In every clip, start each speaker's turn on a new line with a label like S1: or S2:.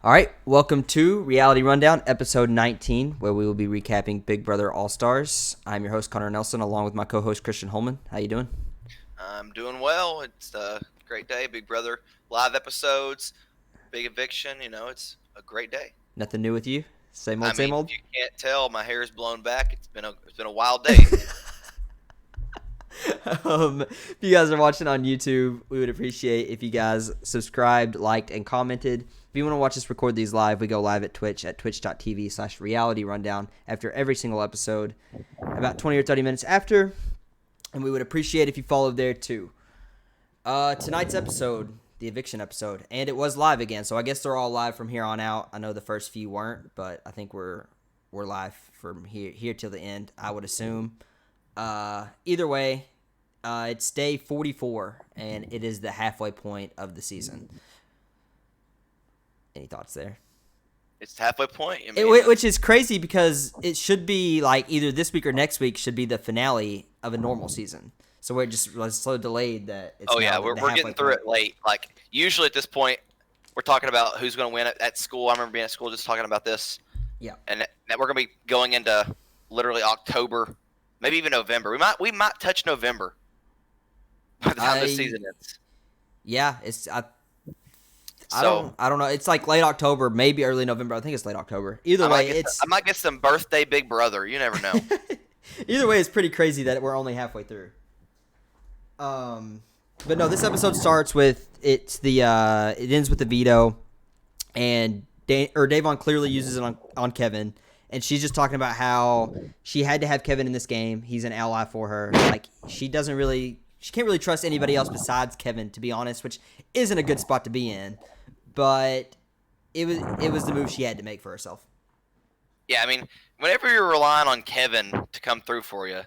S1: All right, welcome to Reality Rundown, episode 19, where we will be recapping Big Brother All-Stars. I'm your host, Connor Nelson, along with my co-host, Christian Holman. How you doing?
S2: I'm doing well. It's a great day. Big Brother live episodes, big eviction. It's a great day.
S1: Nothing new with you? Same
S2: I
S1: old, same
S2: mean,
S1: old?
S2: if you can't tell, my hair is blown back. It's been a wild day.
S1: If you guys are watching on YouTube, we would appreciate if you guys subscribed, liked, and commented. If you want to watch us record these live, we go live at Twitch at twitch.tv/reality rundown after every single episode, about 20 or 30 minutes after. And we would appreciate if you followed there too. Tonight's episode, the eviction episode, and it was live again, so I guess they're all live from here on out. I know the first few weren't, but I think we're live from here till the end, I would assume. Either way, it's day 44, and it is the halfway point of the season. Any thoughts there?
S2: It's the halfway point. I mean,
S1: Which is crazy because it should be like either this week or next week should be the finale of a normal season. So we're just so delayed that it's
S2: we're getting through it late. Like usually at this point, we're talking about who's going to win at school. I remember being at school just talking about this.
S1: Yeah.
S2: And that we're going to be going into literally October, maybe even November. We might touch November by the time this season ends.
S1: Yeah, I don't know. It's like late October, maybe early November. I think it's late October. Either way,
S2: I might get some birthday Big Brother. You never know.
S1: Either way, it's pretty crazy that we're only halfway through. But no, this episode starts with it ends with the veto, and Davon clearly uses it on Kevin, and she's just talking about how she had to have Kevin in this game. He's an ally for her. Like she can't really trust anybody else besides Kevin, to be honest, which isn't a good spot to be in. But it was the move she had to make for herself.
S2: Yeah, I mean, whenever you're relying on Kevin to come through for you,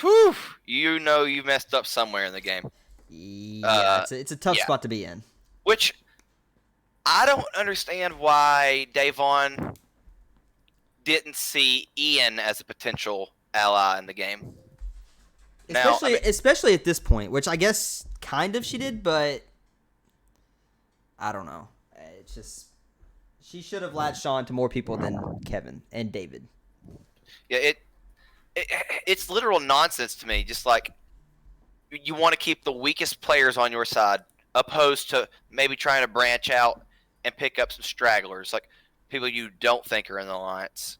S2: whew, you know you messed up somewhere in the game.
S1: Yeah, it's a tough spot to be in.
S2: Which I don't understand why Davon didn't see Ian as a potential ally in the game.
S1: Especially at this point, which I guess kind of she did, but I don't know. It's just she should have latched on to more people than Kevin and David.
S2: Yeah, it's literal nonsense to me. Just like you want to keep the weakest players on your side, opposed to maybe trying to branch out and pick up some stragglers, like people you don't think are in the alliance.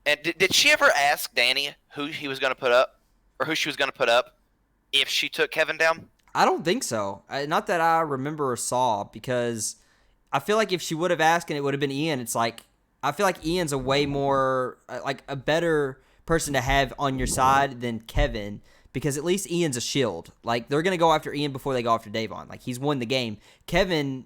S2: And did she ever ask Danny who he was going to put up, or who she was going to put up if she took Kevin down?
S1: I don't think so. Not that I remember or saw, because I feel like if she would have asked and it would have been Ian, it's like I feel like Ian's a way more like a better person to have on your side than Kevin, because at least Ian's a shield. Like they're gonna go after Ian before they go after Davon. Like he's won the game. Kevin,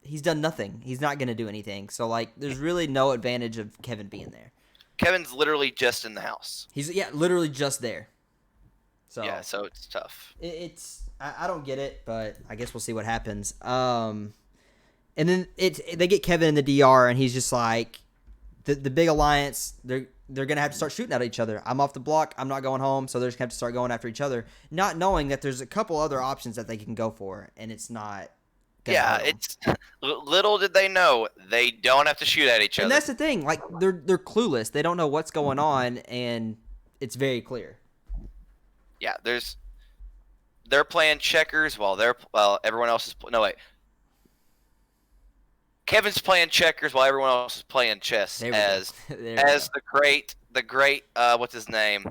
S1: he's done nothing. He's not gonna do anything. So like there's really no advantage of Kevin being there.
S2: Kevin's literally just in the house.
S1: He's literally just there. So
S2: yeah, so it's tough.
S1: I don't get it, but I guess we'll see what happens. And then they get Kevin in the DR, and he's just like, the big alliance. They're gonna have to start shooting at each other. I'm off the block. I'm not going home, so they're just gonna have to start going after each other, not knowing that there's a couple other options that they can go for, and it's not.
S2: Yeah, it's little did they know they don't have to shoot at each other.
S1: And that's the thing. Like they're clueless. They don't know what's going on, and it's very clear.
S2: Yeah, they're playing checkers while everyone else is no wait. Kevin's playing checkers while everyone else is playing chess as the great what's his name?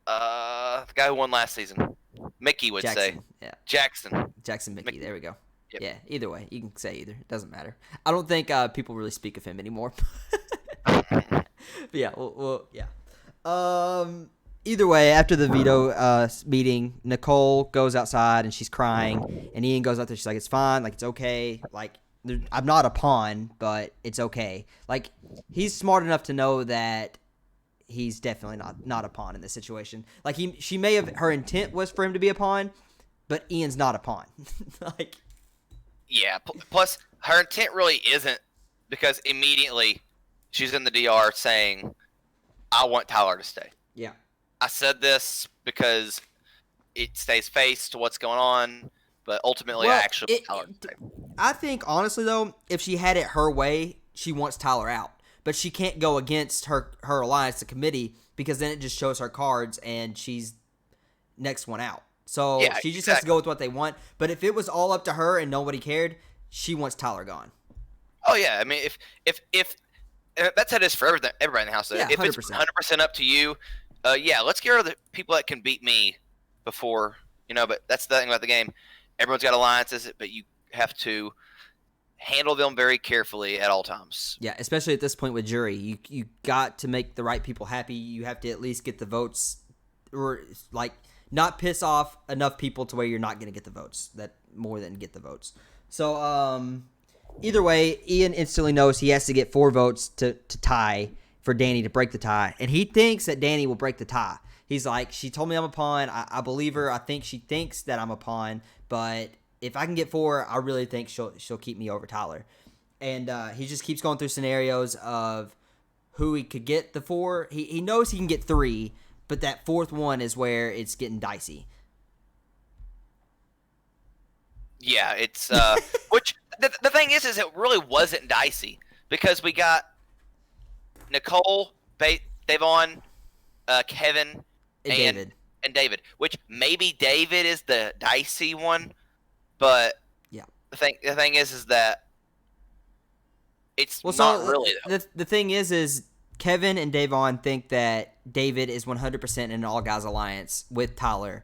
S2: The guy who won last season. Mickey would say.
S1: Yeah.
S2: Jackson
S1: Mickey. There we go.
S2: Yep.
S1: Yeah, either way. You can say either. It doesn't matter. I don't think people really speak of him anymore. But yeah, yeah. Either way, after the veto meeting, Nicole goes outside and she's crying, and Ian goes out there. She's like, "It's fine. Like, it's okay. Like, I'm not a pawn, but it's okay." Like, he's smart enough to know that he's definitely not a pawn in this situation. Like, she may have, her intent was for him to be a pawn, but Ian's not a pawn. Like,
S2: yeah. Plus, her intent really isn't, because immediately she's in the DR saying, "I want Tyler to stay."
S1: Yeah.
S2: I said this because it stays face to what's going on. But ultimately,
S1: Well,
S2: I actually Tyler.
S1: I think honestly though, if she had it her way, she wants Tyler out, but she can't go against her alliance, the committee, because then it just shows her cards and she's next one out. So
S2: Yeah,
S1: she just
S2: exactly.
S1: has to go with what they want. But if it was all up to her and nobody cared, she wants Tyler gone.
S2: Oh yeah, I mean if that's how it is for everybody in the house.
S1: Yeah,
S2: if
S1: 100%.
S2: it's 100% up to you, yeah, let's get rid of the people that can beat me before But that's the thing about the game. Everyone's got alliances, but you have to handle them very carefully at all times.
S1: Yeah, especially at this point with jury, you got to make the right people happy. You have to at least get the votes, or like not piss off enough people to where you're not going to get the votes. That more than get the votes. So either way, Ian instantly knows he has to get 4 votes to tie for Danny to break the tie, and he thinks that Danny will break the tie. He's like, she told me I'm a pawn. I believe her. I think she thinks that I'm a pawn, but if I can get 4, I really think she'll keep me over Tyler. And he just keeps going through scenarios of who he could get the 4. He knows he can get 3, but that 4th one is where it's getting dicey.
S2: Yeah, it's which the thing is it really wasn't dicey because we got Nicole, Davon, Kevin, and David. Which maybe David is the dicey one, but
S1: yeah,
S2: the thing is that it's not really.
S1: The thing is Kevin and Davon think that David is 100% in an all guys alliance with Tyler,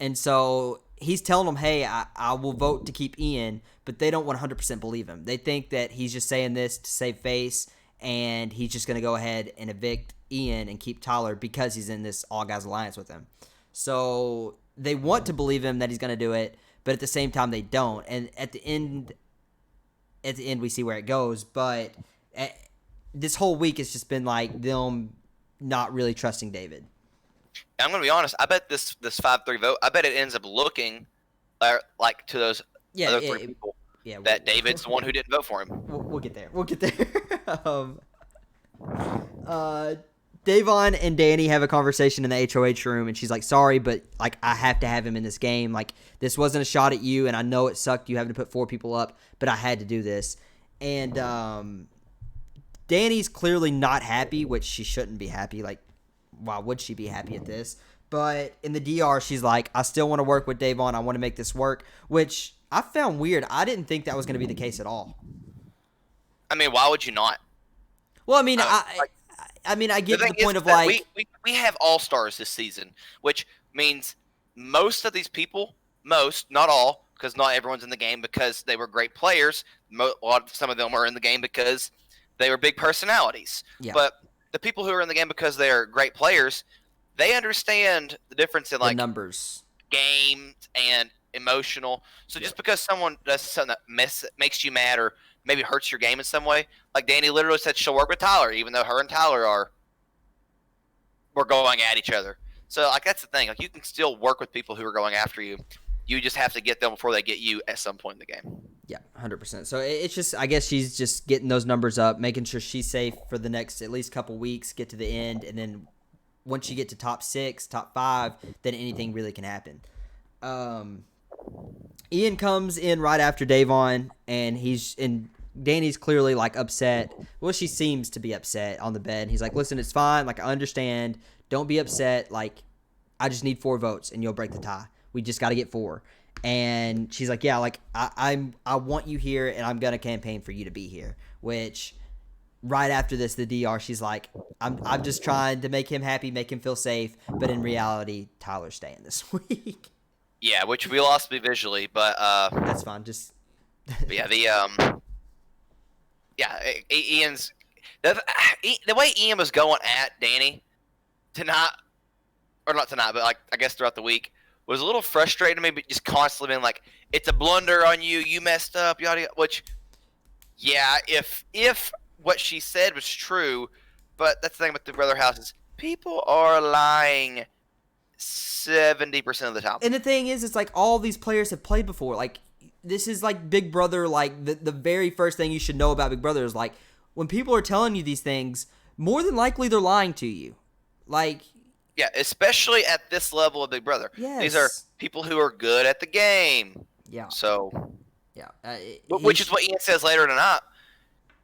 S1: and so he's telling them, hey, I will vote to keep Ian, but they don't 100% believe him. They think that he's just saying this to save face, and he's just going to go ahead and evict Ian and keep Tyler because he's in this all guys alliance with him. So they want to believe him that he's going to do it, but at the same time they don't. And at the end we see where it goes. But this whole week has just been like them not really trusting David.
S2: I'm going to be honest. I bet this 5-3 vote, I bet it ends up looking like to those other 3 people that David's the one who didn't vote for him.
S1: We'll get there. Davon and Danny have a conversation in the HOH room, and she's like, sorry, but like I have to have him in this game. Like, this wasn't a shot at you, and I know it sucked you having to put 4 people up, but I had to do this. And Danny's clearly not happy, which she shouldn't be happy. Like, why would she be happy at this? But in the DR, she's like, I still want to work with Davon. I want to make this work, which I found weird. I didn't think that was going to be the case at all.
S2: I mean, why would you not?
S1: Well, I mean, I get the point of like
S2: we have all-stars this season, which means most of these people, not all, because not everyone's in the game because they were great players. Some of them are in the game because they were big personalities.
S1: Yeah.
S2: But the people who are in the game because they are great players, they understand the difference in like
S1: the numbers,
S2: games, and emotional. So just because someone does something that makes you mad or maybe hurts your game in some way, like Danny literally said she'll work with Tyler, even though her and Tyler we're going at each other. So like that's the thing. Like you can still work with people who are going after you. You just have to get them before they get you at some point in the game.
S1: Yeah, 100%. So it's just, I guess she's just getting those numbers up, making sure she's safe for the next at least couple weeks, get to the end, and then once you get to top 6, top 5, then anything really can happen. Ian comes in right after Davon, and Danny's clearly like upset. Well, she seems to be upset on the bed. And he's like, listen, it's fine. Like, I understand. Don't be upset. Like, I just need 4 votes and you'll break the tie. We just got to get 4. And she's like, yeah, like I want you here and I'm going to campaign for you to be here. Which right after this, the DR, she's like, I'm just trying to make him happy, make him feel safe. But in reality, Tyler's staying this week.
S2: Yeah, which we lost me visually, but
S1: that's fine. Just
S2: yeah, Ian's the way Ian was going at Danny not tonight, but like I guess throughout the week was a little frustrating to me, but just constantly being like, "It's a blunder on you. You messed up." Yada yada. Which, yeah, if what she said was true, but that's the thing with the Brother House is people are lying 70% of the time.
S1: And the thing is, it's like all these players have played before. Like this is like Big Brother. Like the very first thing you should know about Big Brother is like when people are telling you these things, more than likely they're lying to you. Like.
S2: Yeah, especially at this level of Big Brother.
S1: Yes.
S2: These are people who are good at the game.
S1: Yeah.
S2: So,
S1: Yeah.
S2: which is what Ian says later tonight.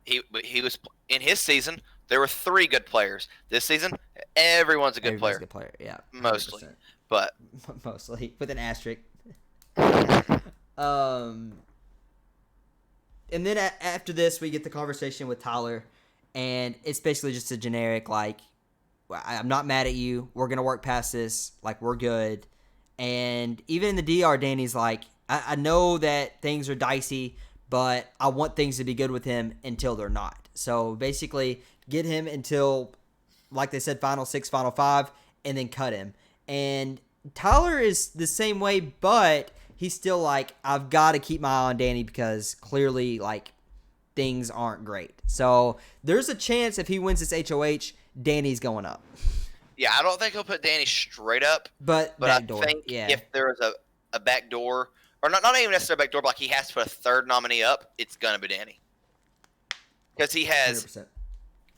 S2: He was in his season. There were 3 good players. This season, everyone's a good
S1: Everybody's
S2: player.
S1: a good player. Yeah. 100%.
S2: Mostly, but
S1: mostly with an asterisk.
S2: yeah,
S1: And then after this, we get the conversation with Tyler, and it's basically just a generic like, I'm not mad at you. We're gonna work past this. Like, we're good. And even in the DR, Danny's like, I know that things are dicey, but I want things to be good with him until they're not. So basically, get him until, like they said, final 6, final 5, and then cut him. And Tyler is the same way, but he's still like, I've got to keep my eye on Danny because clearly, like, things aren't great. So there's a chance if he wins this HOH, Danny's going up.
S2: yeah. I don't think he'll put Danny straight up,
S1: But
S2: I
S1: backdoor,
S2: think
S1: yeah.
S2: if there's a back door, or not even necessarily a back door, but like he has to put a third nominee up, it's gonna be Danny because he has.
S1: 100%.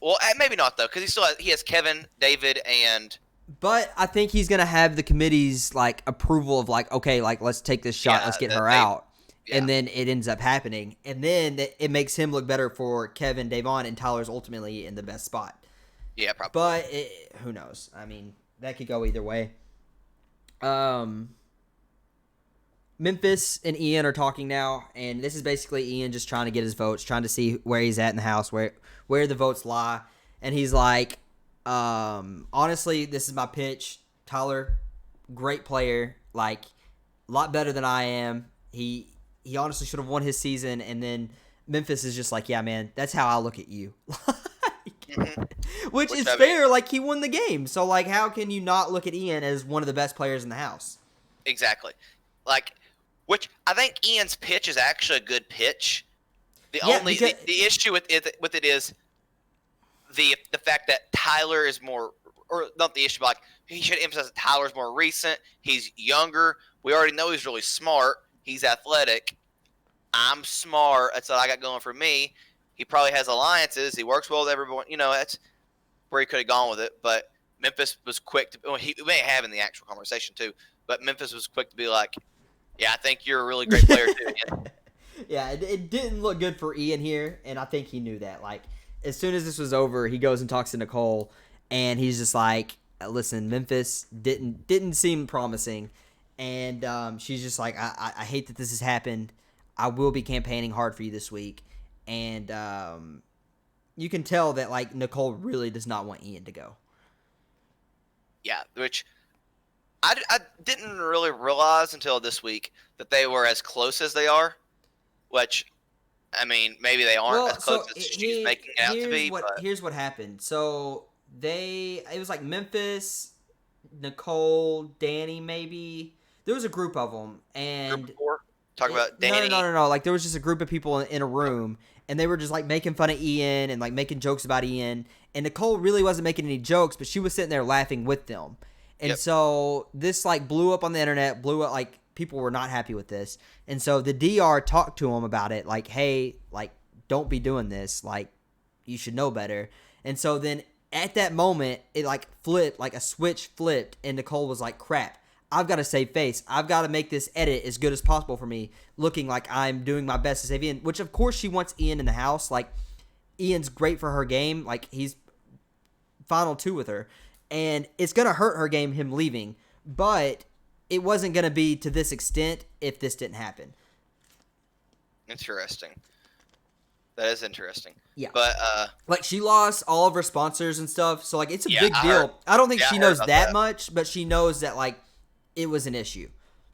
S2: Well, maybe not though, because he has Kevin, David, and.
S1: But I think he's gonna have the committee's like approval of like, okay, like let's take this shot, let's get her out, and then it ends up happening, and then it makes him look better for Kevin, Davon, and Tyler's ultimately in the best spot.
S2: Yeah, probably.
S1: But who knows? I mean, that could go either way. Memphis and Ian are talking now, and this is basically Ian just trying to get his votes, trying to see where he's at in the house, where the votes lie, and he's like, honestly, this is my pitch. Tyler, great player, like a lot better than I am. He honestly should have won his season, and then Memphis is just like, yeah, man, that's how I look at you. Which is fair. Like, he won the game, so like, how can you not look at Ian as one of the best players in the house?
S2: Exactly. Like, which I think Ian's pitch is actually a good pitch. The issue with it is the fact that Tyler is more, or not the issue, but like he should emphasize that Tyler's more recent. He's younger. We already know he's really smart. He's athletic. I'm smart. That's what I got going for me. He probably has alliances. He works well with everyone. You know, that's where he could have gone with it. But Memphis was quick to. Well, he may have in the actual conversation too. But Memphis was quick to be like, "Yeah, I think you're a really great player too." Ian.
S1: Yeah, it didn't look good for Ian here, and I think he knew that. Like, as soon as this was over, he goes and talks to Nicole, and he's just like, "Listen, Memphis didn't seem promising," and she's just like, "I hate that this has happened. I will be campaigning hard for you this week," and you can tell that like Nicole really does not want Ian to go.
S2: Yeah, which I didn't really realize until this week that they were as close as they are. Which, I mean, maybe they aren't as close as she's making it out to be.
S1: Here's what happened. So it was like Memphis, Nicole, Danny, maybe. There was a group of them, and
S2: talk about Danny.
S1: No. Like, there was just a group of people in a room, and they were just like making fun of Ian and like making jokes about Ian. And Nicole really wasn't making any jokes, but she was sitting there laughing with them. And so this like blew up on the internet, blew up, like people were not happy with this. And so the DR talked to him about it, like, hey, like, don't be doing this. Like, you should know better. And so then at that moment, it like flipped, like a switch flipped, and Nicole was like, crap, I've got to save face. I've got to make this edit as good as possible for me, looking like I'm doing my best to save Ian, which of course she wants Ian in the house. Like, Ian's great for her game. Like, he's final 2 with her. And it's going to hurt her game, him leaving. But it wasn't going to be to this extent if this didn't happen.
S2: Interesting. That is interesting.
S1: Yeah.
S2: But,
S1: like, she lost all of her sponsors and stuff. So, like, it's a big deal. I don't think she knows that much, but she knows that, like, it was an issue.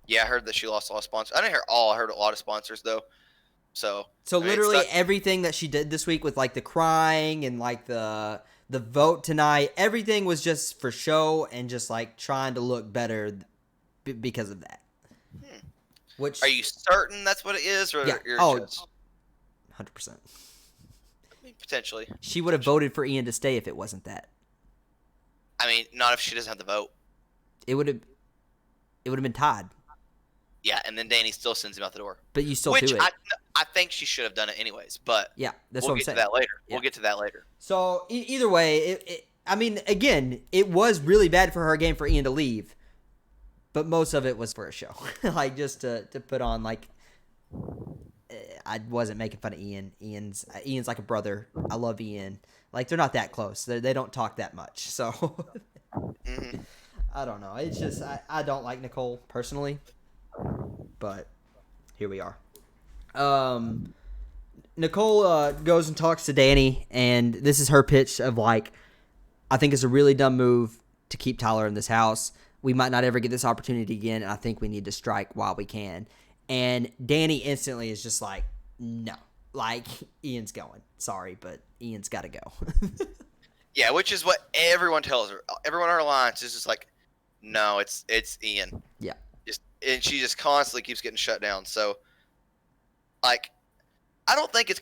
S2: Yeah, I heard that she lost a lot of sponsors. I didn't hear all. I heard a lot of sponsors, though. So
S1: I mean, literally everything that she did this week with, like, the crying and, like, the vote tonight, everything was just for show and just like trying to look better because of that. Which,
S2: are you certain that's what it is, or
S1: yeah,
S2: you're
S1: 100%.
S2: I mean, potentially.
S1: She would have voted for Ian to stay if it wasn't that.
S2: I mean, not if she doesn't have the vote.
S1: It would have been tied.
S2: Yeah, and then Danny still sends him out the door.
S1: But you still do it.
S2: I think she should have done it anyways, but
S1: yeah, that's
S2: what I'm
S1: saying.
S2: We'll get to that later.
S1: Yeah.
S2: We'll get to that later.
S1: So either way, I mean, again, it was really bad for her game for Ian to leave, but most of it was for a show, like just to put on like I wasn't making fun of Ian. Ian's like a brother. I love Ian. Like, they're not that close. They don't talk that much. So
S2: Mm-hmm.
S1: I don't know. It's just I don't like Nicole personally, but here we are. Nicole goes and talks to Danny, and this is her pitch of like, I think it's a really dumb move to keep Tyler in this house. We might not ever get this opportunity again, and I think we need to strike while we can. And Danny instantly is just like, no. Like, Ian's going. Sorry, but Ian's got to go.
S2: Yeah, which is what everyone tells her. Everyone in her alliance is just like, no, it's Ian.
S1: Yeah.
S2: And she just constantly keeps getting shut down. So, like, I don't think it was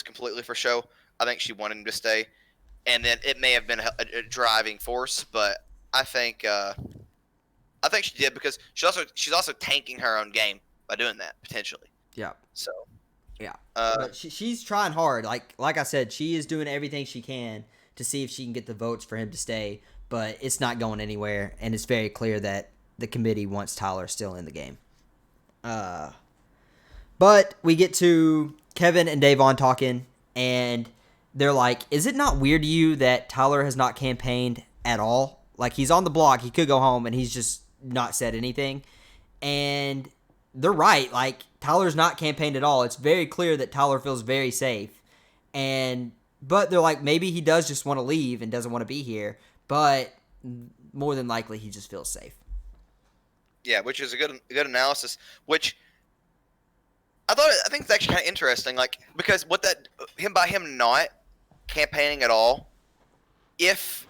S2: completely for show. I think she wanted him to stay, and then it may have been a driving force. But I think she did because she's also tanking her own game by doing that potentially.
S1: Yeah.
S2: So.
S1: Yeah. But she's trying hard. Like I said, she is doing everything she can to see if she can get the votes for him to stay, but it's not going anywhere, and it's very clear that the committee wants Tyler still in the game. But we get to Kevin and Davon talking, and they're like, is it not weird to you that Tyler has not campaigned at all? Like, he's on the block, he could go home, and he's just not said anything. And they're right. Like, Tyler's not campaigned at all. It's very clear that Tyler feels very safe. But they're like, maybe he does just want to leave and doesn't want to be here. But more than likely, he just feels safe.
S2: Yeah, which is a good analysis. Which I think it's actually kind of interesting. Like, because by him not campaigning at all, if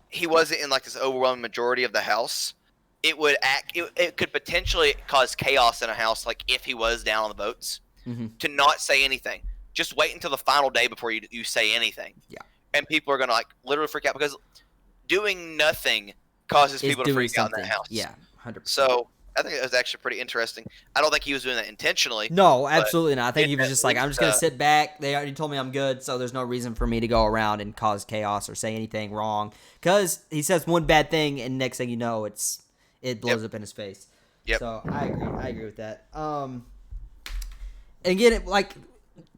S2: he wasn't in like this overwhelming majority of the House, it could potentially cause chaos in a house. Like, if he was down on the votes, to not say anything, just wait until the final day before you say anything.
S1: Yeah,
S2: and people are gonna like literally freak out because doing nothing causes people to freak out in that house.
S1: Yeah, 100%.
S2: So I think it was actually pretty interesting. I don't think he was doing that intentionally.
S1: No, absolutely not. I think he was just like, I'm just gonna sit back. They already told me I'm good, so there's no reason for me to go around and cause chaos or say anything wrong. Because he says one bad thing, and next thing you know, it blows up in his face.
S2: Yep.
S1: So I agree with that. And again,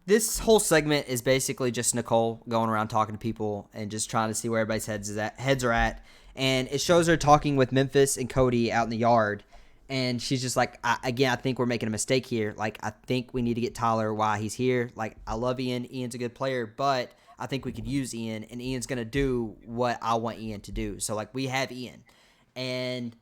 S1: this whole segment is basically just Nicole going around talking to people and just trying to see where everybody's heads are at. And it shows her talking with Memphis and Cody out in the yard. And she's just like, I think we're making a mistake here. Like, I think we need to get Tyler while he's here. Like, I love Ian. Ian's a good player, but I think we could use Ian, and Ian's going to do what I want Ian to do. So, like, we have Ian. And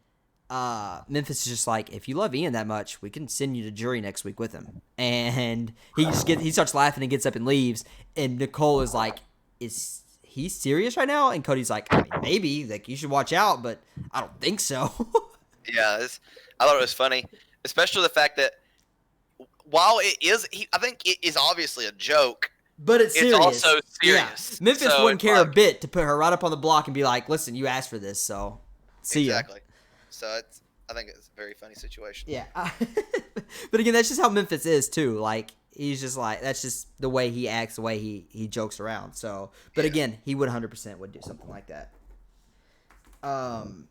S1: Memphis is just like, if you love Ian that much, we can send you to jury next week with him. And he starts laughing and gets up and leaves. And Nicole is like, is he serious right now? And Cody's like, I mean, maybe. Like, you should watch out, but I don't think so.
S2: Yeah, I thought it was funny, especially the fact that while I think it is obviously a joke,
S1: but it's serious.
S2: Also serious.
S1: Yeah. Memphis wouldn't care a bit to put her right up on the block and be like, listen, you asked for this, so see ya.
S2: Exactly. So I think it's a very funny situation.
S1: Yeah. But again, that's just how Memphis is too. Like, he's just like, that's just the way he acts, the way he jokes around. So, but again, he would 100% would do something like that. And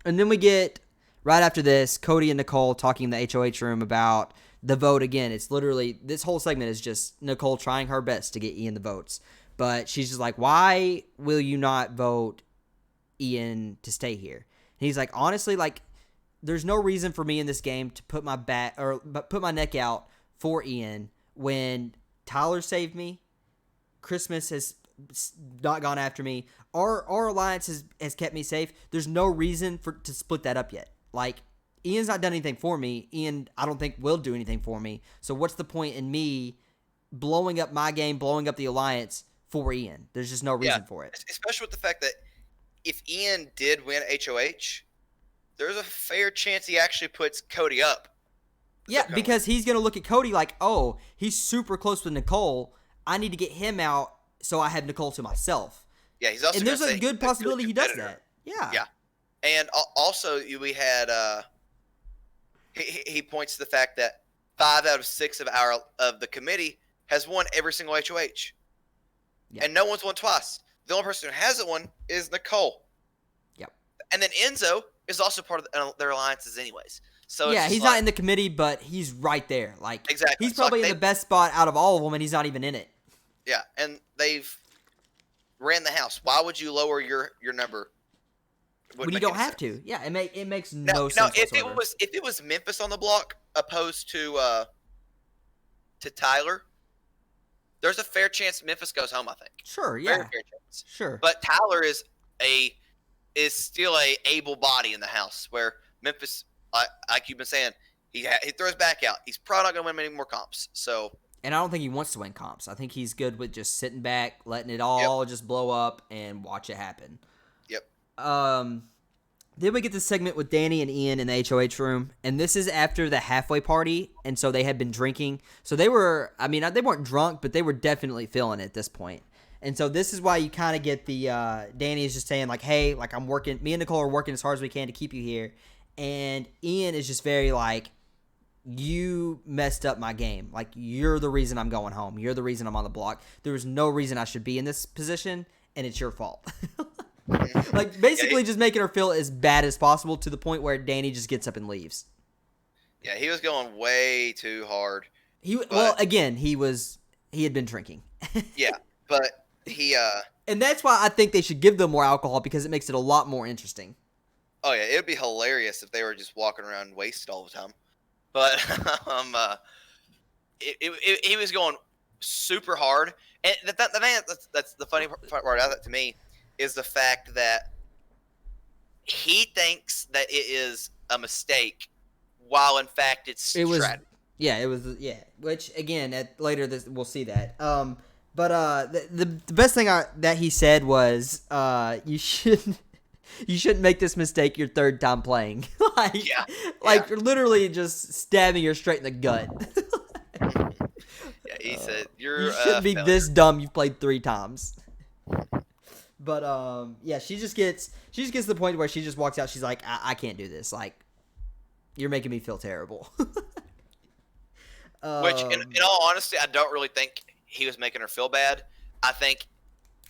S1: then we get, right after this, Cody and Nicole talking in the HOH room about the vote again. It's literally, this whole segment is just Nicole trying her best to get Ian the votes. But she's just like, why will you not vote Ian to stay here? And he's like, honestly, like, there's no reason for me in this game to put my neck out for Ian when Tyler saved me. Christmas has not gone after me. Our alliance has kept me safe. There's no reason to split that up yet. Like, Ian's not done anything for me. Ian, I don't think, will do anything for me. So what's the point in me blowing up my game, blowing up the alliance for Ian? There's just no reason for it.
S2: Especially with the fact that if Ian did win HOH, there's a fair chance he actually puts Cody up.
S1: Yeah, because he's going to look at Cody like, oh, he's super close with Nicole. I need to get him out so I have Nicole to myself.
S2: Yeah, he's also.
S1: And there's a good possibility he does that. Yeah.
S2: Yeah. And also, we had he points to the fact that 5 out of 6 of the committee has won every single HOH, and no one's won twice. The only person who hasn't won is Nicole.
S1: Yep.
S2: And then Enzo is also part of their alliances, anyways. So
S1: yeah,
S2: it's
S1: he's
S2: like,
S1: not in the committee, but he's right there. Like,
S2: exactly.
S1: he's
S2: So, like,
S1: probably in the best spot out of all of them, and he's not even in it.
S2: yeah, and they've ran the house. Why would you lower your number?
S1: When you don't have to. Yeah, it makes no sense
S2: Now,
S1: whatsoever.
S2: if it was Memphis on the block opposed to Tyler, there's a fair chance Memphis goes home. I think.
S1: Sure,
S2: Very
S1: yeah,
S2: fair chance.
S1: sure.
S2: But Tyler is still a able body in the house. Where Memphis, like you've been saying, he throws back out. He's probably not going to win many more comps. So.
S1: And I don't think he wants to win comps. I think he's good with just sitting back, letting it all just blow up, and watch it happen.
S2: Yep.
S1: Then we get this segment with Danny and Ian in the HOH room, and this is after the halfway party, and so they had been drinking. So they were, I mean, they weren't drunk, but they were definitely feeling it at this point. And so this is why you kind of get the, Danny is just saying, like, hey, like, I'm working, me and Nicole are working as hard as we can to keep you here. And Ian is just very like, you messed up my game. Like, you're the reason I'm going home. You're the reason I'm on the block. There was no reason I should be in this position, and it's your fault. Like, basically just making her feel as bad as possible to the point where Danny just gets up and leaves.
S2: Yeah, he was going way too hard.
S1: Well, again, he had been drinking.
S2: Yeah, but he
S1: and that's why I think they should give them more alcohol, because it makes it a lot more interesting.
S2: Oh yeah, it would be hilarious if they were just walking around wasted all the time. But he was going super hard, and the thing that's the funny part about that to me is the fact that he thinks that it is a mistake, while in fact it's strategy.
S1: Which again, later we'll see that. But the best thing that he said was, you shouldn't make this mistake your third time playing. Literally just stabbing her straight in the gut.
S2: Yeah, he said you
S1: shouldn't be this dumb. You've played 3 times. But yeah, she just gets to the point where she just walks out. She's like, I can't do this. Like, you're making me feel terrible.
S2: Which, in all honesty, I don't really think he was making her feel bad. I think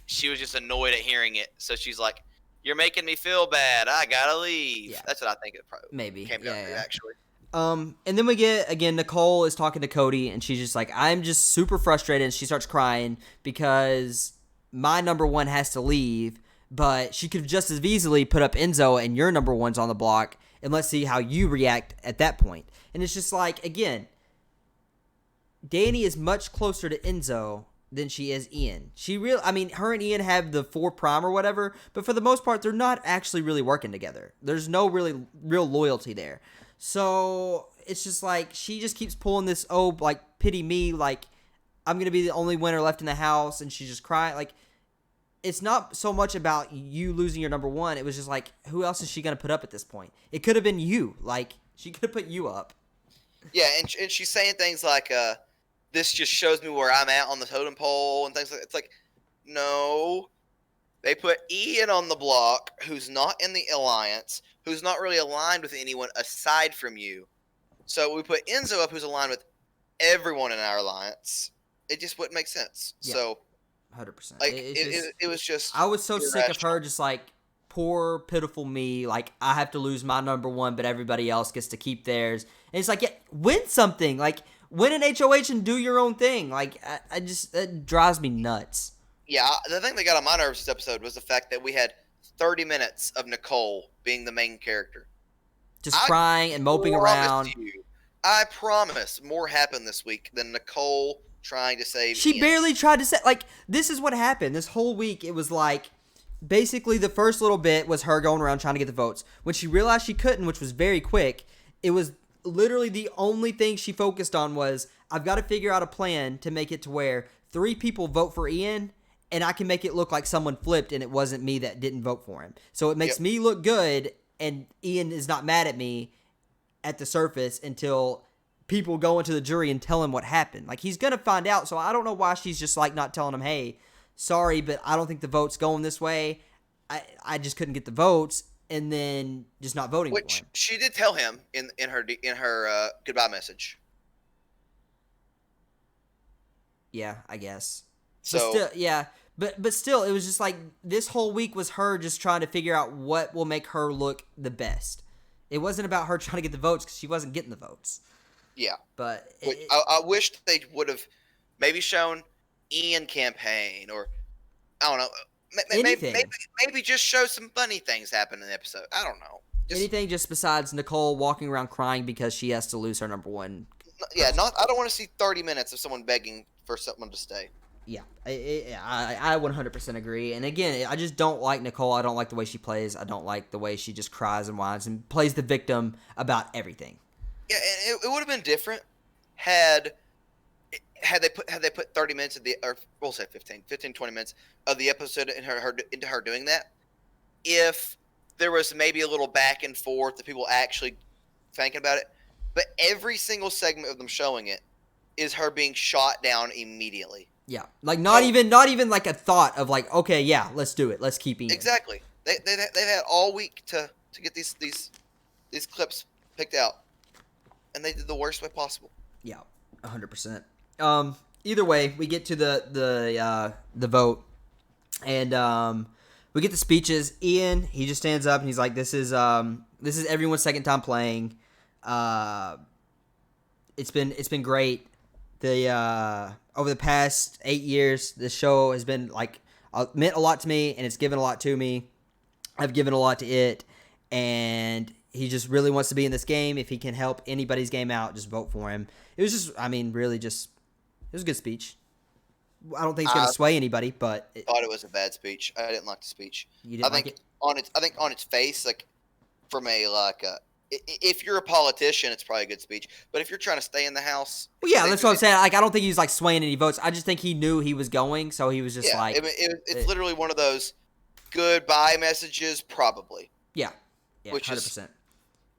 S2: she was just annoyed at hearing it. So she's like, "You're making me feel bad. I gotta leave."
S1: Yeah.
S2: That's what I think it probably
S1: maybe
S2: came down to, actually.
S1: And then we get, again, Nicole is talking to Cody, and she's just like, I'm just super frustrated, and she starts crying because my number one has to leave, but she could have just as easily put up Enzo and your number one's on the block, and let's see how you react at that point. And it's just like, again, Danny is much closer to Enzo than she is Ian. Her and Ian have the 4 prime or whatever, but for the most part, they're not actually really working together. There's no real loyalty there. So it's just like, she just keeps pulling this, pity me, like, I'm going to be the only winner left in the house, and she's just crying. Like, it's not so much about you losing your number one. It was just like, who else is she going to put up at this point? It could have been you. Like, she could have put you up.
S2: Yeah, and she's saying things like, this just shows me where I'm at on the totem pole and things like that. It's like, no. They put Ian on the block, who's not in the alliance, who's not really aligned with anyone aside from you. So we put Enzo up, who's aligned with everyone in our alliance. It just wouldn't make sense. Yeah, so
S1: 100%.
S2: Like, it was just,
S1: I was so sick of her just like, poor, pitiful me. Like, I have to lose my number one, but everybody else gets to keep theirs. And it's like, yeah, win something. Like, win an HOH and do your own thing. Like, it drives me nuts.
S2: Yeah, the thing that got on my nerves this episode was the fact that we had 30 minutes of Nicole being the main character.
S1: Just crying and moping around.
S2: I promise more happened this week than Nicole trying to save
S1: She
S2: Ian.
S1: barely tried to save. Like, this is what happened. This whole week, it was like, basically the first little bit was her going around trying to get the votes. When she realized she couldn't, which was very quick, it was literally the only thing she focused on was, I've got to figure out a plan to make it to where 3 people vote for Ian, and I can make it look like someone flipped and it wasn't me that didn't vote for him. So it makes me look good, and Ian is not mad at me at the surface until people go into the jury and tell him what happened. Like, he's going to find out, so I don't know why she's just like not telling him, hey, sorry, but I don't think the vote's going this way. I just couldn't get the votes, and then just not voting for him.
S2: Which she did tell him in her goodbye message.
S1: Yeah, I guess.
S2: So
S1: but still, yeah, but still, it was just like this whole week was her just trying to figure out what will make her look the best. It wasn't about her trying to get the votes because she wasn't getting the votes.
S2: Yeah.
S1: But
S2: I wish they would have maybe shown Ian campaign, or I don't know.
S1: anything.
S2: Maybe just show some funny things happen in the episode. I don't know.
S1: Anything just besides Nicole walking around crying because she has to lose her number one.
S2: Yeah, I don't want to see 30 minutes of someone begging for someone to stay.
S1: Yeah, I 100% agree. And again, I just don't like Nicole. I don't like the way she plays. I don't like the way she just cries and whines and plays the victim about everything.
S2: Yeah, and it would have been different had they put 30 minutes of or we'll say 15, 20 minutes of the episode into her doing that. If there was maybe a little back and forth, the people actually thinking about it, but every single segment of them showing it is her being shot down immediately.
S1: Yeah, like not even like a thought of like, okay, yeah, let's do it. Let's keep eating.
S2: Exactly. They've had all week to get these clips picked out, and they did the worst way possible.
S1: Yeah, 100%. Either way, we get to the vote, and we get the speeches. Ian, he just stands up and he's like, "This is everyone's second time playing. It's been great. Over the past 8 years, the show has been like meant a lot to me, and it's given a lot to me. I've given a lot to it, and he just really wants to be in this game. If he can help anybody's game out, just vote for him." It was just, really just, it was a good speech. I don't think it's going to sway anybody, but
S2: thought it was a bad speech. I didn't like the speech.
S1: You didn't like it?
S2: I think on its face, like from if you're a politician, it's probably a good speech. But if you're trying to stay in the House,
S1: well, yeah, that's what I'm saying. Like, I don't think he was like swaying any votes. I just think he knew he was going, so he was just
S2: it's literally one of those goodbye messages, probably.
S1: Yeah, 100%.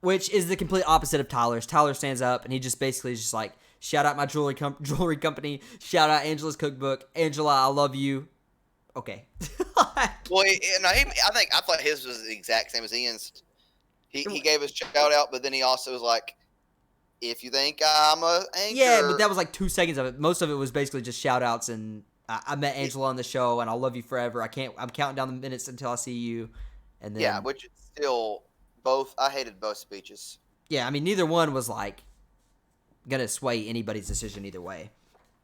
S1: Which is the complete opposite of Tyler's. Tyler stands up and he just basically is just like, shout out my jewelry company, shout out Angela's cookbook, Angela, I love you. Okay.
S2: Well, and I thought his was the exact same as Ian's. He gave us shout out, but then he also was like, if you think I'm a anchor.
S1: Yeah, but that was like 2 seconds of it. Most of it was basically just shout outs and I met Angela on the show and I'll love you forever. I'm counting down the minutes until I see you. And then,
S2: yeah, which is still both. I hated both speeches.
S1: Yeah, neither one was like gonna sway anybody's decision either way.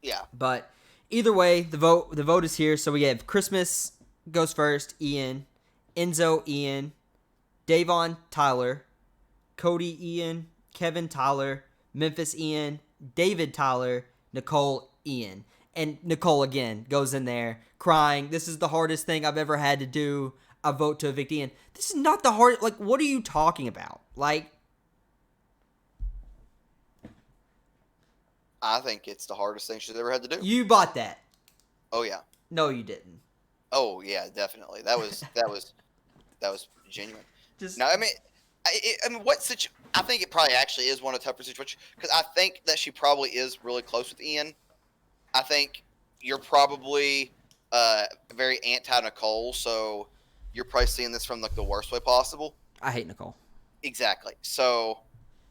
S2: Yeah.
S1: But either way, the vote is here. So we have Christmas goes first, Ian, Enzo, Ian, Davon, Tyler, Cody, Ian, Kevin, Tyler, Memphis, Ian, David, Tyler, Nicole, Ian. And Nicole again goes in there crying. This is the hardest thing I've ever had to do. I vote to evict Ian. This is not the hard. Like, what are you talking about? Like,
S2: I think it's the hardest thing she's ever had to do.
S1: You bought that.
S2: Oh yeah.
S1: No, you didn't.
S2: Oh yeah, definitely. That was genuine.
S1: Just
S2: I think it probably actually is one of the tougher situations because I think that she probably is really close with Ian. I think you're probably very anti-Nicole, so you're probably seeing this from like the worst way possible.
S1: I hate Nicole.
S2: Exactly. So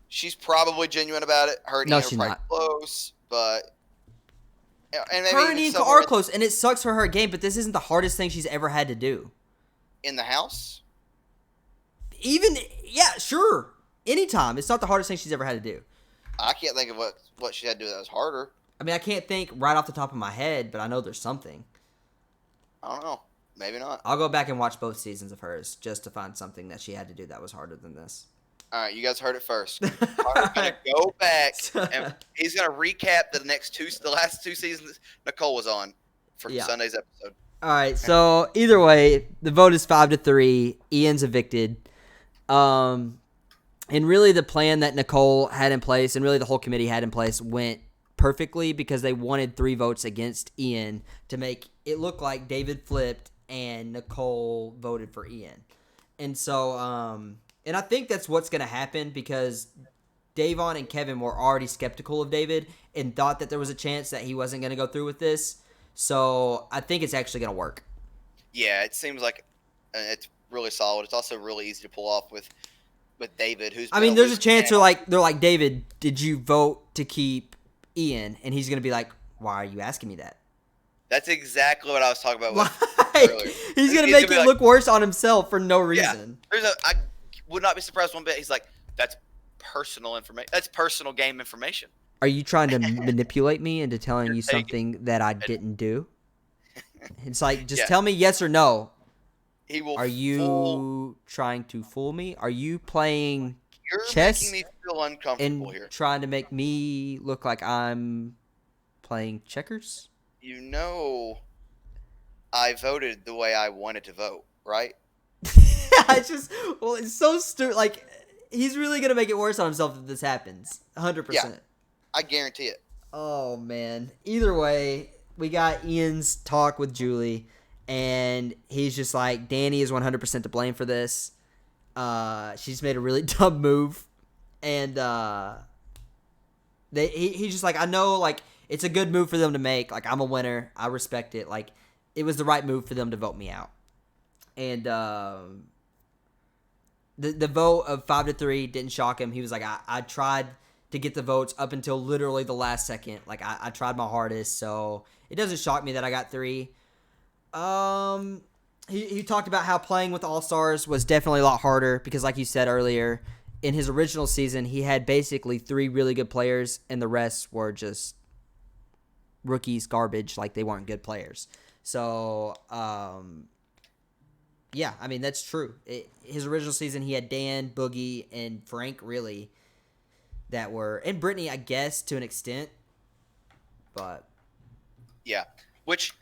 S2: she's probably genuine about it. Her and Ian are probably close, but and maybe
S1: her and Ian are close, and it sucks for her game. But this isn't the hardest thing she's ever had to do
S2: in the house.
S1: Sure. Anytime, it's not the hardest thing she's ever had to do.
S2: I can't think of what she had to do that was harder.
S1: I can't think right off the top of my head, but I know there's something.
S2: I don't know. Maybe not.
S1: I'll go back and watch both seasons of hers just to find something that she had to do that was harder than this.
S2: All right, you guys heard it first. Carter's going to go back, and he's going to recap the last two seasons Nicole was on for Sunday's episode.
S1: All right, so either way, the vote is 5-3. Ian's evicted. And really the plan that Nicole had in place and really the whole committee had in place went perfectly because they wanted 3 votes against Ian to make it look like David flipped and Nicole voted for Ian. And so, and I think that's what's going to happen because Davon and Kevin were already skeptical of David and thought that there was a chance that he wasn't going to go through with this. So I think it's actually going to work.
S2: Yeah, it seems like it's really solid. It's also really easy to pull off with David, who's.
S1: There's a chance they're like, David, did you vote to keep Ian? And he's gonna be like, why are you asking me that?
S2: That's exactly what I was talking about.
S1: He's gonna make it look worse on himself for no reason.
S2: Yeah, I would not be surprised one bit. He's like, That's personal information. That's personal game information.
S1: Are you trying to manipulate me into telling
S2: You're
S1: you
S2: taking-
S1: something that I didn't do? It's like, just
S2: Yeah.
S1: tell me yes or no.
S2: He will.
S1: Are you trying to fool me? Are you playing
S2: You're
S1: chess
S2: making me feel uncomfortable
S1: and
S2: here.
S1: trying to make me look like I'm playing checkers?
S2: You know, I voted the way I wanted to vote, right?
S1: It's so stupid. Like, he's really gonna make it worse on himself if this happens. 100%.
S2: Yeah. I guarantee it.
S1: Oh man. Either way, we got Ian's talk with Julie, and he's just like, Danny is 100% to blame for this. She's made a really dumb move, and he's just like, I know, like, it's a good move for them to make. Like, I'm a winner. I respect it. Like, it was the right move for them to vote me out. And the vote of 5-3 didn't shock him. He was like, I tried to get the votes up until literally the last second. Like, I tried my hardest, so it doesn't shock me that I got 3. He talked about how playing with All-Stars was definitely a lot harder because, like you said earlier, in his original season, he had basically 3 really good players, and the rest were just rookies, garbage, like they weren't good players. So, yeah, I mean, that's true. His original season, he had Dan, Boogie, and Frank, really, that were, and Brittany, I guess, to an extent, but.
S2: Yeah, which,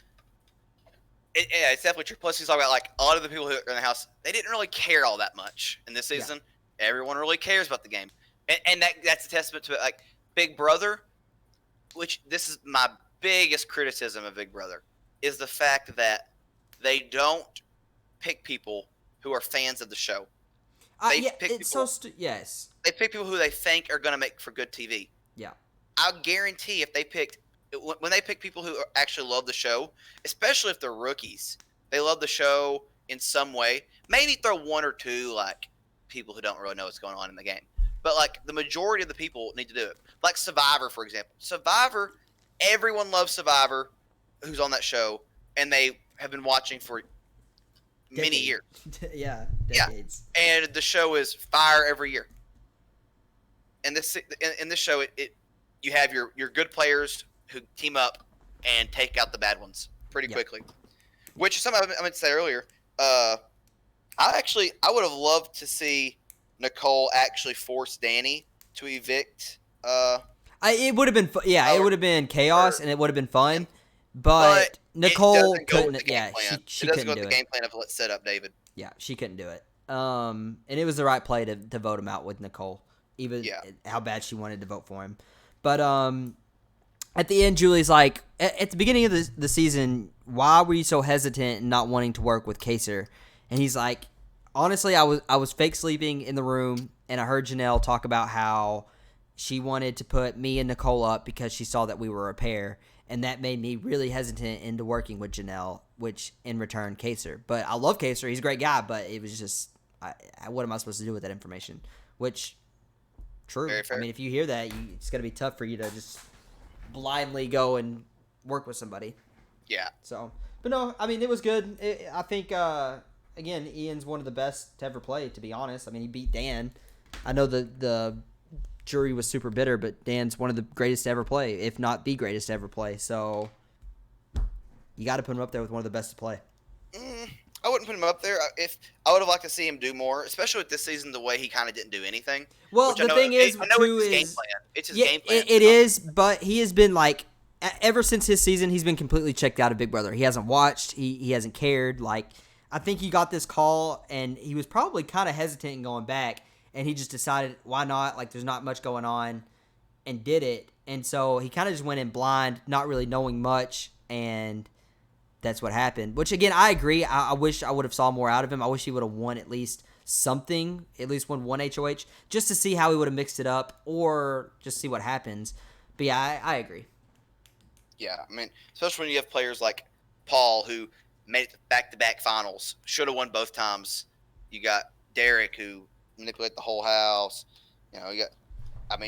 S2: it's definitely true. Plus, he's talking about, like, a lot of the people who are in the house, they didn't really care all that much in this season. Yeah. Everyone really cares about the game. And that's a testament to it. Like, Big Brother, which this is my biggest criticism of Big Brother, is the fact that they don't pick people who are fans of the show.
S1: Yes.
S2: They pick people who they think are going to make for good TV.
S1: Yeah.
S2: I guarantee if they picked, when they pick people who actually love the show, especially if they're rookies, they love the show in some way. Maybe throw 1 or 2, like, people who don't really know what's going on in the game. But, like, the majority of the people need to do it. Like Survivor, for example. Survivor, everyone loves Survivor who's on that show, and they have been watching for many years.
S1: Yeah, decades.
S2: Yeah. And the show is fire every year. And in this show, you have your good players who team up and take out the bad ones pretty quickly. Which is something I meant to say earlier. I would have loved to see Nicole actually force Danny to evict.
S1: It would have been, it would have been chaos and it would have been fun. But Nicole couldn't. Yeah, she couldn't do it. It doesn't go with the game
S2: plan of let's set up David.
S1: Yeah, she couldn't do it. And it was the right play to vote him out with Nicole, even how bad she wanted to vote for him. But at the end, Julie's like, at the beginning of the season, why were you so hesitant and not wanting to work with Kaser? And he's like, honestly, I was fake sleeping in the room, and I heard Janelle talk about how she wanted to put me and Nicole up because she saw that we were a pair. And that made me really hesitant into working with Janelle, which in return, Kaser. But I love Kaser. He's a great guy, but it was just, what am I supposed to do with that information? Which, true. I mean, if you hear that, it's going to be tough for you to just blindly go and work with somebody.
S2: Yeah.
S1: So, but no, I mean, it was good. I think, again, Ian's one of the best to ever play, to be honest. I mean, he beat Dan. I know the jury was super bitter, but Dan's one of the greatest to ever play, if not the greatest to ever play. So you got to put him up there with one of the best to play.
S2: I wouldn't put him up there. If I would have liked to see him do more, especially with this season, the way he kind of didn't do anything.
S1: Well, the thing is, too,
S2: it's his game plan.
S1: It is, but he has been like, ever since his season, he's been completely checked out of Big Brother. He hasn't watched. He hasn't cared. Like, I think he got this call, and he was probably kind of hesitant in going back. And he just decided, why not? Like, there's not much going on, and did it. And so he kind of just went in blind, not really knowing much, and that's what happened. Which, again, I agree. I wish I would have saw more out of him. I wish he would have won at least something, at least won one HOH, just to see how he would have mixed it up, or just see what happens. But, yeah, I agree.
S2: Yeah, I mean, especially when you have players like Paul, who made it to back-to-back finals, should have won both times. You got Derek, who manipulate the whole house. You know,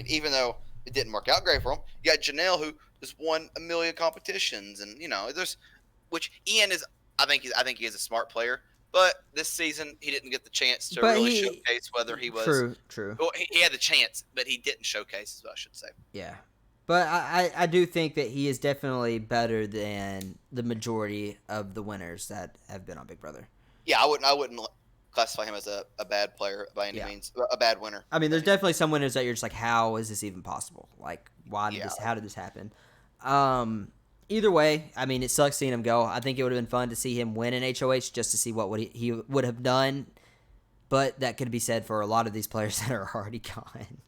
S2: even though it didn't work out great for him, you got Janelle, who has won a million competitions, and which Ian is. I think he is a smart player, But this season, he didn't get the chance to
S1: But
S2: really showcase whether he was.
S1: True.
S2: Well, he had the chance, but he didn't showcase, is what I should say.
S1: Yeah. But I do think that he is definitely better than the majority of the winners that have been on Big Brother.
S2: Yeah, I wouldn't classify him as a bad player by any means, a bad winner.
S1: I mean, there's definitely some winners that you're just like, how is this even possible? Like, how did this happen? Either way, I mean, it sucks seeing him go. I think it would have been fun to see him win an HOH just to see what he would have done. But that could be said for a lot of these players that are already gone.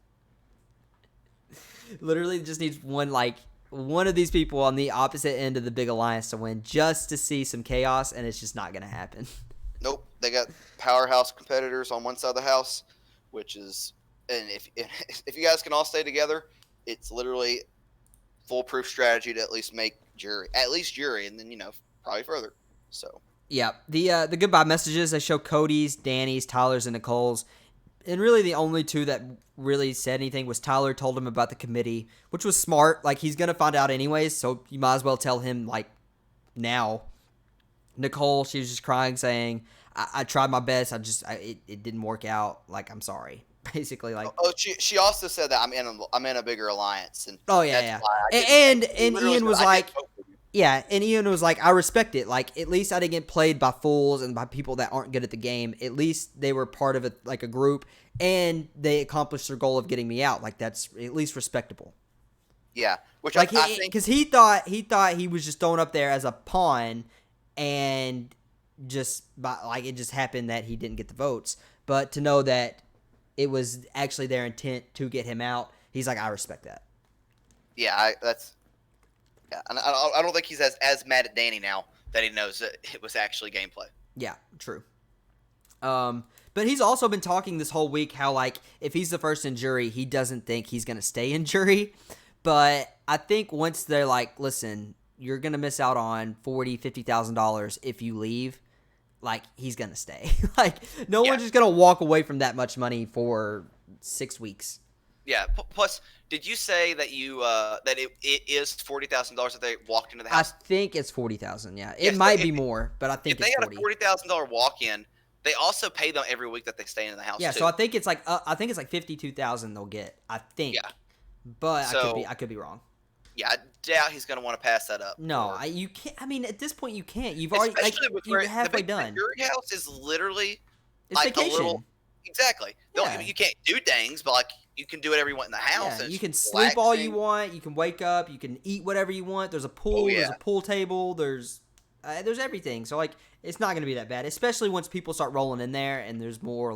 S1: Literally just needs one of these people on the opposite end of the big alliance to win just to see some chaos, and it's just not going to happen.
S2: Nope. They got powerhouse competitors on one side of the house, which is, and if you guys can all stay together, it's literally foolproof strategy to at least make jury, and then probably further. So
S1: yeah, the goodbye messages, they show Cody's, Danny's, Tyler's, and Nicole's, and really the only two that really said anything was Tyler told him about the committee, which was smart. Like, he's gonna find out anyways, so you might as well tell him now. Nicole, she was just crying, saying, I tried my best, it didn't work out, like, I'm sorry. Basically, like,
S2: she also said that I'm in a bigger alliance, and
S1: and Ian was like, I respect it. Like, at least I didn't get played by fools and by people that aren't good at the game. At least they were part of a group, and they accomplished their goal of getting me out. Like, that's at least respectable.
S2: Yeah, which
S1: I think, because he thought he was just thrown up there as a pawn, and it just happened that he didn't get the votes. But to know that it was actually their intent to get him out, he's like, I respect that.
S2: Yeah, and I don't think he's as mad at Danny now that he knows that it was actually gameplay.
S1: Yeah, true. But he's also been talking this whole week how, like, if he's the first in jury, he doesn't think he's going to stay in jury. But I think once they're like, listen, you're going to miss out on $40,000, $50,000 if you leave, like, he's going to stay. Like, no one's just going to walk away from that much money for 6 weeks.
S2: Yeah. Plus, did you say that that it is $40,000 that they walked into the house?
S1: I think it's $40,000. Yeah, it might be more, but I think
S2: if they got a $40,000 walk-in, they also pay them every week that they stay in the house.
S1: Yeah,
S2: too.
S1: so I think it's like $52,000 they'll get. I think. Yeah. But I could be wrong.
S2: Yeah, I doubt he's going to want to pass that up.
S1: No, you can't. I mean, at this point, you can't. You've already you're halfway done.
S2: The jury house is literally
S1: vacation.
S2: A little. Exactly. Yeah. You can't do things, but you can do whatever you want in the house.
S1: Yeah, you can sleep all you want. You can wake up. You can eat whatever you want. There's a pool. There's a pool table. There's everything. So it's not going to be that bad, especially once people start rolling in there and there's more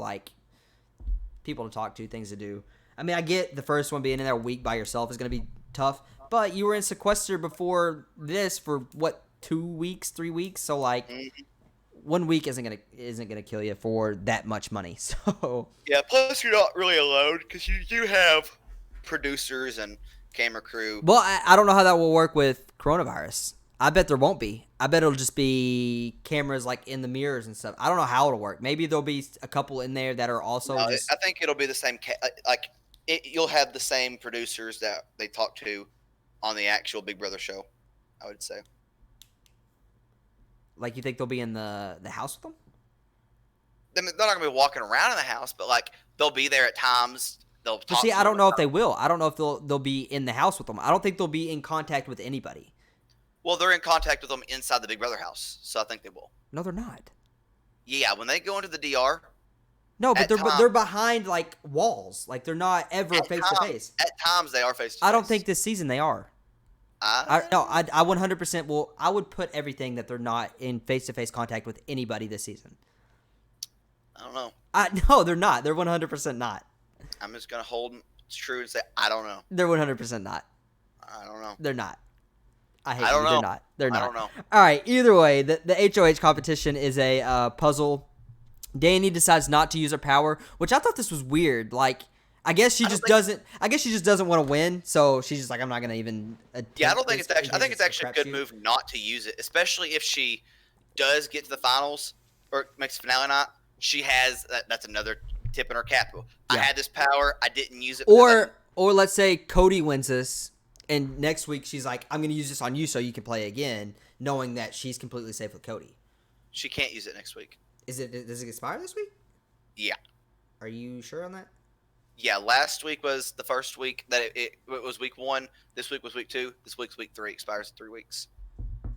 S1: people to talk to, things to do. I mean, I get the first one being in there a week by yourself is going to be tough, but you were in sequester before this for 2 weeks, 3 weeks. So 1 week isn't gonna kill you for that much money. So
S2: yeah. Plus, you're not really alone because you do have producers and camera crew.
S1: Well, I don't know how that will work with coronavirus. I bet there won't be. I bet it'll just be cameras in the mirrors and stuff. I don't know how it'll work. Maybe there'll be a couple in there that are also.
S2: No, I think it'll be the same. You'll have the same producers that they talk to on the actual Big Brother show, I would say.
S1: You think they'll be in the house with them?
S2: They're not going to be walking around in the house, but they'll be there at times. They'll talk.
S1: See, I don't know if they will. I don't know if they'll be in the house with them. I don't think they'll be in contact with anybody.
S2: Well, they're in contact with them inside the Big Brother house, so I think they will.
S1: No, they're not.
S2: Yeah, when they go into the DR.
S1: No, but they're behind walls. They're not ever face to face.
S2: At times they are face to face.
S1: I don't think this season they are. I 100% will. I would put everything that they're not in face to face contact with anybody this season.
S2: I don't know.
S1: No, they're not. They're 100% not.
S2: I'm just gonna hold true and say I don't know.
S1: They're 100% not.
S2: I don't know.
S1: They're not. I
S2: don't know.
S1: They're not. They're not.
S2: I don't know.
S1: All right. Either way, the HOH competition is a puzzle. Danny decides not to use her power, which I thought this was weird. I guess she just doesn't want to win, so she's just I'm not gonna even.
S2: Yeah, I don't think it's actually. I think it's actually a good move not to use it, especially if she does get to the finals or makes finale night. She has that's another tip in her cap. Yeah. I had this power, I didn't use it.
S1: Or let's say Cody wins this, and next week she's like, I'm gonna use this on you so you can play again, knowing that she's completely safe with Cody.
S2: She can't use it next week.
S1: Does it expire this week?
S2: Yeah.
S1: Are you sure on that?
S2: Yeah, last week was the first week that it was week 1. This week was week 2. This week's week 3. Expires in 3 weeks.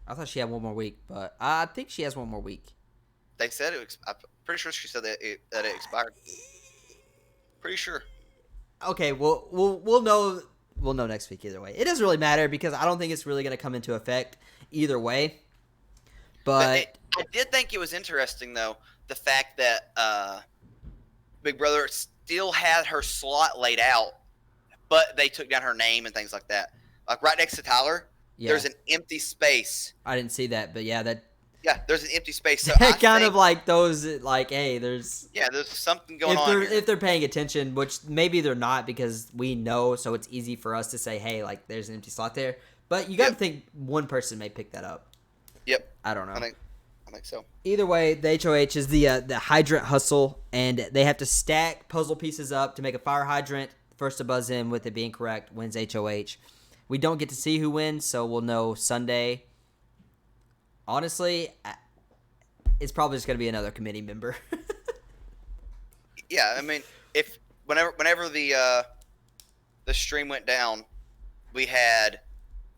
S1: I thought she had one more week, but I think she has one more week.
S2: They said I'm pretty sure she said that it expired. Pretty sure.
S1: Okay, we'll know next week either way. It doesn't really matter because I don't think it's really going to come into effect either way. But
S2: I did think it was interesting though, the fact that Big Brother still had her slot laid out, but they took down her name and things like that. Like right next to Tyler, there's an empty space.
S1: I didn't see that, but yeah,
S2: there's an empty space. So
S1: kind of like those, like, hey, there's
S2: something going on here.
S1: If they're paying attention, which maybe they're not because we know, so it's easy for us to say, hey, like, there's an empty slot there. But you got to think one person may pick that up.
S2: Yep.
S1: I don't know.
S2: I think so.
S1: Either way, the HOH is the hydrant hustle, and they have to stack puzzle pieces up to make a fire hydrant. First to buzz in with it being correct wins HOH. We don't get to see who wins, so we'll know Sunday. Honestly, it's probably just going to be another committee member.
S2: Yeah, I mean, whenever the stream went down, we had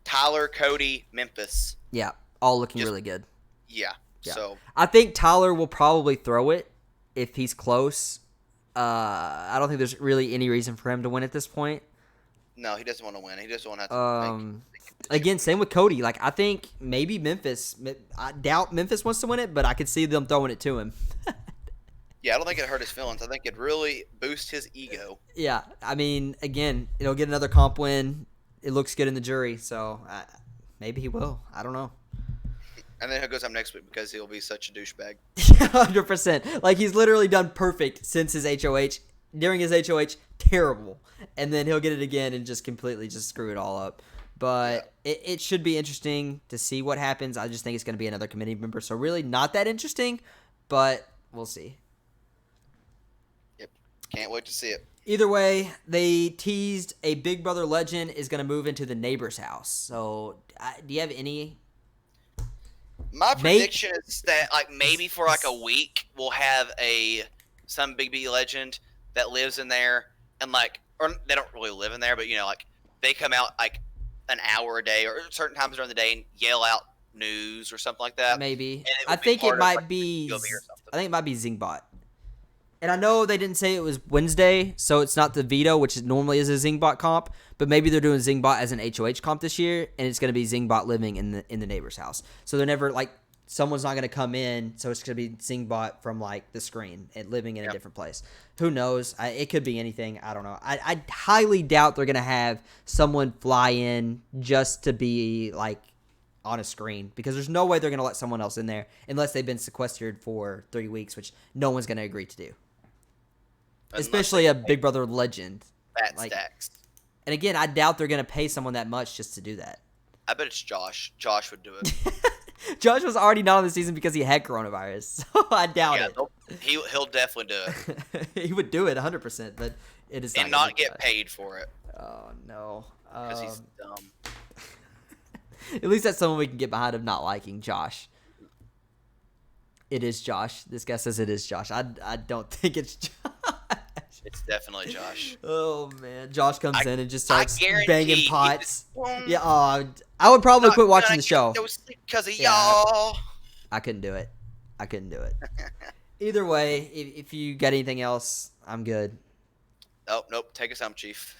S2: Tyler, Cody, Memphis.
S1: Yeah, all looking really good.
S2: Yeah. So
S1: I think Tyler will probably throw it if he's close. I don't think there's really any reason for him to win at this point.
S2: No, he doesn't want to win. He doesn't want to have to
S1: again, same with Cody. Like, I think maybe Memphis. I doubt Memphis wants to win it, but I could see them throwing it to him.
S2: Yeah, I don't think it hurt his feelings. I think it really boost his ego.
S1: Yeah, I mean, again, it'll get another comp win. It looks good in the jury, so maybe he will. I don't know.
S2: And then he goes up next week because he'll be such a douchebag.
S1: 100%. Like, he's literally done perfect since his HOH. During his HOH, terrible. And then he'll get it again and just completely just screw it all up. But it should be interesting to see what happens. I just think it's going to be another committee member. So really not that interesting, but we'll see.
S2: Yep. Can't wait to see it.
S1: Either way, they teased a Big Brother legend is going to move into the neighbor's house. So do you have any...
S2: My prediction is that, like, maybe for like a week we'll have some Big B legend that lives in there, and like, or they don't really live in there, but like they come out like an hour a day or certain times during the day and yell out news or something like that.
S1: Maybe. I think it might be Zingbot. And I know they didn't say it was Wednesday, so it's not the veto, which normally is a Zingbot comp, but maybe they're doing Zingbot as an HOH comp this year, and it's going to be Zingbot living in the neighbor's house. So they're never, like, someone's not going to come in, so it's going to be Zingbot from, like, the screen and living in a different place. Who knows? It could be anything. I don't know. I highly doubt they're going to have someone fly in just to be, like, on a screen, because there's no way they're going to let someone else in there unless they've been sequestered for 3 weeks, which no one's going to agree to do. Especially a Big Brother legend.
S2: That stacks.
S1: And again, I doubt they're going to pay someone that much just to do that.
S2: I bet it's Josh. Josh would do it.
S1: Josh was already not on the season because he had coronavirus, so I doubt it.
S2: He'll definitely do
S1: it. He would do it 100%, but it is
S2: not. And not get paid for it.
S1: Oh, no.
S2: Because he's dumb.
S1: At least that's someone we can get behind of not liking Josh. It is Josh. This guy says it is Josh. I don't think it's Josh.
S2: It's definitely Josh.
S1: Oh, man. Josh comes in and just starts banging pots. Yeah, I would probably quit watching the show.
S2: Because of y'all.
S1: I couldn't do it. Either way, if you got anything else, I'm good.
S2: Oh, nope. Take us home, Chief.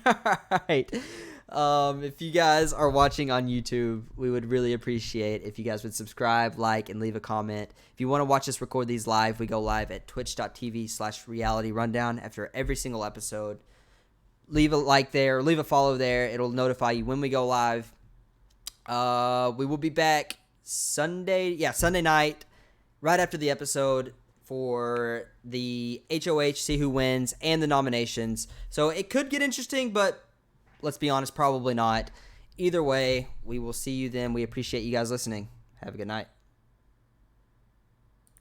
S1: All right. If you guys are watching on YouTube, we would really appreciate if you guys would subscribe, like, and leave a comment. If you want to watch us record these live, we go live at twitch.tv/reality rundown after every single episode. Leave a like there, leave a follow there. It'll notify you when we go live. We will be back Sunday night, right after the episode, for the HOH, see who wins, and the nominations. So it could get interesting, but let's be honest, probably not. Either way, we will see you then. We appreciate you guys listening. Have a good night.